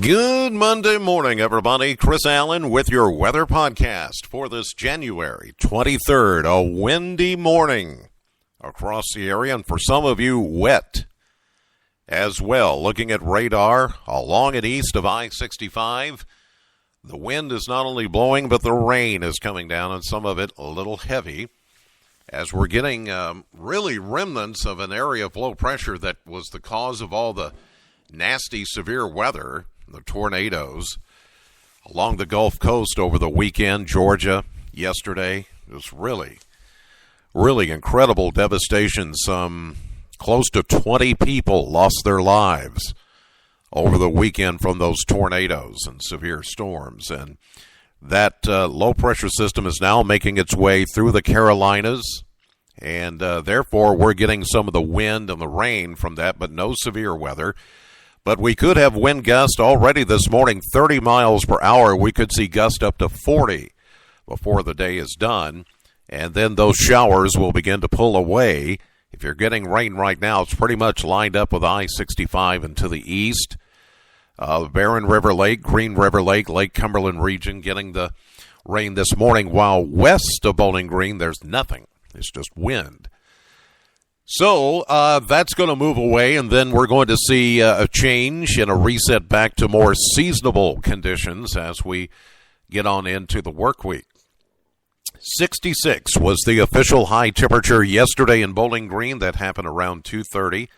Good Monday morning, everybody. Chris Allen with your weather podcast for this January 23rd. A windy morning across the area, and for some of you, wet as well. Looking at radar along and east of I-65, the wind is not only blowing, but the rain is coming down, and some of it a little heavy, as we're getting really remnants of an area of low pressure that was the cause of all the nasty, severe weather, the tornadoes along the Gulf Coast over the weekend, Georgia yesterday. It was really incredible devastation. Some close to 20 people lost their lives over the weekend from those tornadoes and severe storms. And that low-pressure system is now making its way through the Carolinas, and therefore we're getting some of the wind and the rain from that, but no severe weather. But we could have wind gusts already this morning, 30 miles per hour. We could see gusts up to 40 before the day is done. And then those showers will begin to pull away. If you're getting rain right now, it's pretty much lined up with I-65 and to the east. Barren River Lake, Green River Lake, Lake Cumberland region getting the rain this morning, while west of Bowling Green, there's nothing. It's just wind. So that's going to move away, and then we're going to see a change and a reset back to more seasonable conditions as we get on into the work week. 66 was the official high temperature yesterday in Bowling Green. That happened around 2:30,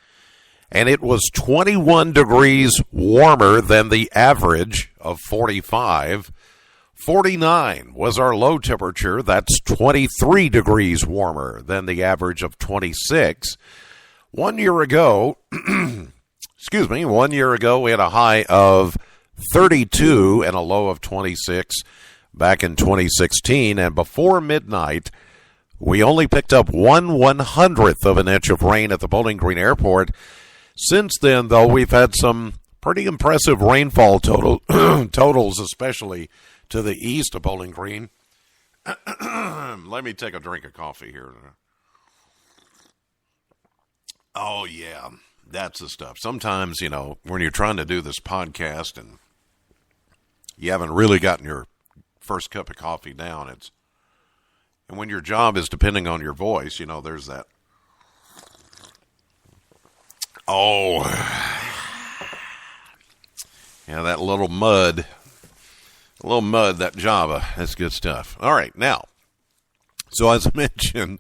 and it was 21 degrees warmer than the average of 45. 49 was our low temperature. That's 23 degrees warmer than the average of 26. 1 year ago, we had a high of 32 and a low of 26 back in 2016. And before midnight, we only picked up 1/100th of an inch of rain at the Bowling Green Airport. Since then, though, we've had some pretty impressive rainfall totals, especially to the east of Bowling Green. Let me take a drink of coffee here. Oh, yeah, that's the stuff. Sometimes, when you're trying to do this podcast and you haven't really gotten your first cup of coffee down, and when your job is depending on your voice, there's that. Oh, yeah, that little mud, that Java. That's good stuff. All right, now, so as I mentioned,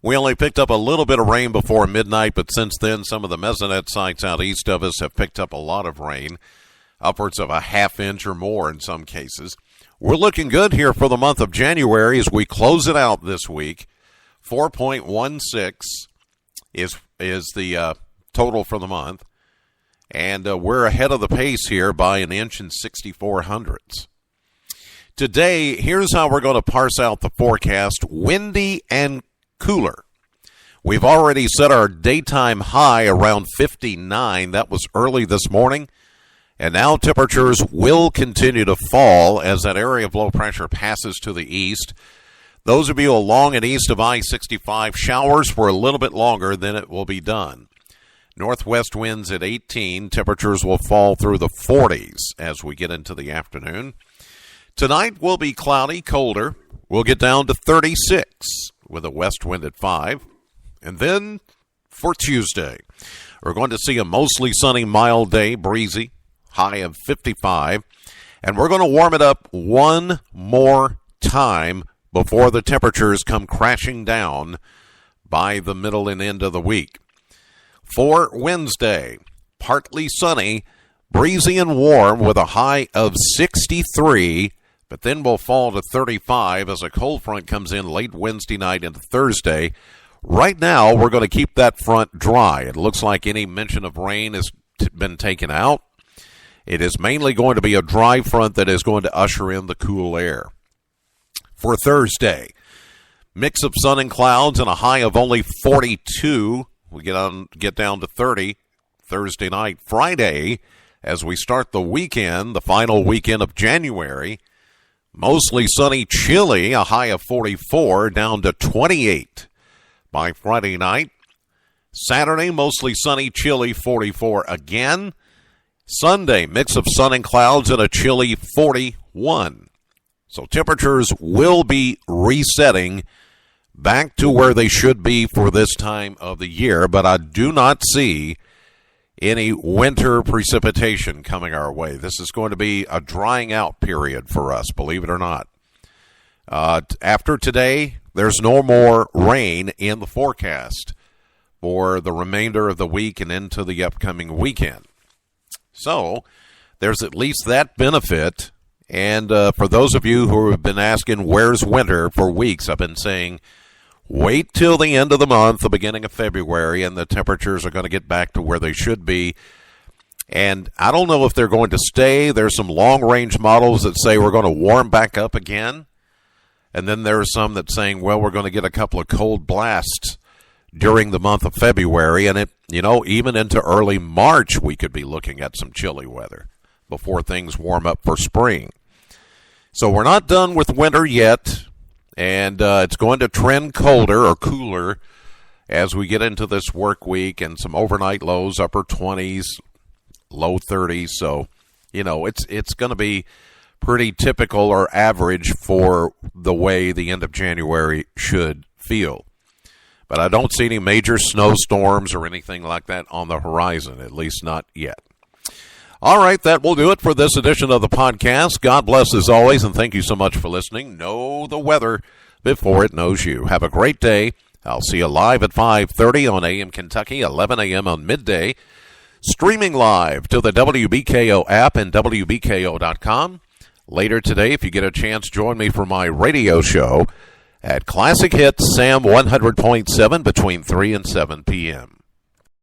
we only picked up a little bit of rain before midnight, but since then, some of the mesonet sites out east of us have picked up a lot of rain, upwards of a half inch or more in some cases. We're looking good here for the month of January as we close it out this week. 4.16 is the total for the month, and we're ahead of the pace here by an inch and 64 hundredths. Today, here's how we're going to parse out the forecast: windy and cooler. We've already set our daytime high around 59. That was early this morning. And now temperatures will continue to fall as that area of low pressure passes to the east. Those of you along and east of I-65, showers for a little bit longer, then it will be done. Northwest winds at 18. Temperatures will fall through the 40s as we get into the afternoon. Tonight will be cloudy, colder. We'll get down to 36 with a west wind at 5. And then for Tuesday, we're going to see a mostly sunny, mild day, breezy, high of 55. And we're going to warm it up one more time before the temperatures come crashing down by the middle and end of the week. For Wednesday, partly sunny, breezy and warm with a high of 63, but then we'll fall to 35 as a cold front comes in late Wednesday night into Thursday. Right now, we're going to keep that front dry. It looks like any mention of rain has been taken out. It is mainly going to be a dry front that is going to usher in the cool air. For Thursday, mix of sun and clouds and a high of only 42. We get down to 30 Thursday night. Friday, as we start the weekend, the final weekend of January, mostly sunny, chilly, a high of 44, down to 28 by Friday night. Saturday, mostly sunny, chilly, 44 again. Sunday, mix of sun and clouds and a chilly 41. So temperatures will be resetting back to where they should be for this time of the year, but I do not see any winter precipitation coming our way. This is going to be a drying out period for us, believe it or not. After today, there's no more rain in the forecast for the remainder of the week and into the upcoming weekend. So there's at least that benefit. And for those of you who have been asking where's winter for weeks, I've been saying wait till the end of the month, the beginning of February, and the temperatures are going to get back to where they should be. And I don't know if they're going to stay. There's some long-range models that say we're going to warm back up again. And then there are some that saying, well, we're going to get a couple of cold blasts during the month of February. And, even into early March, we could be looking at some chilly weather before things warm up for spring. So we're not done with winter yet. And it's going to trend colder or cooler as we get into this work week, and some overnight lows, upper 20s, low 30s. So, it's going to be pretty typical or average for the way the end of January should feel. But I don't see any major snowstorms or anything like that on the horizon, at least not yet. All right, that will do it for this edition of the podcast. God bless as always, and thank you so much for listening. Know the weather before it knows you. Have a great day. I'll see you live at 5:30 on AM Kentucky, 11 a.m. on midday. Streaming live to the WBKO app and WBKO.com. Later today, if you get a chance, join me for my radio show at Classic Hits Sam 100.7 between 3 and 7 p.m.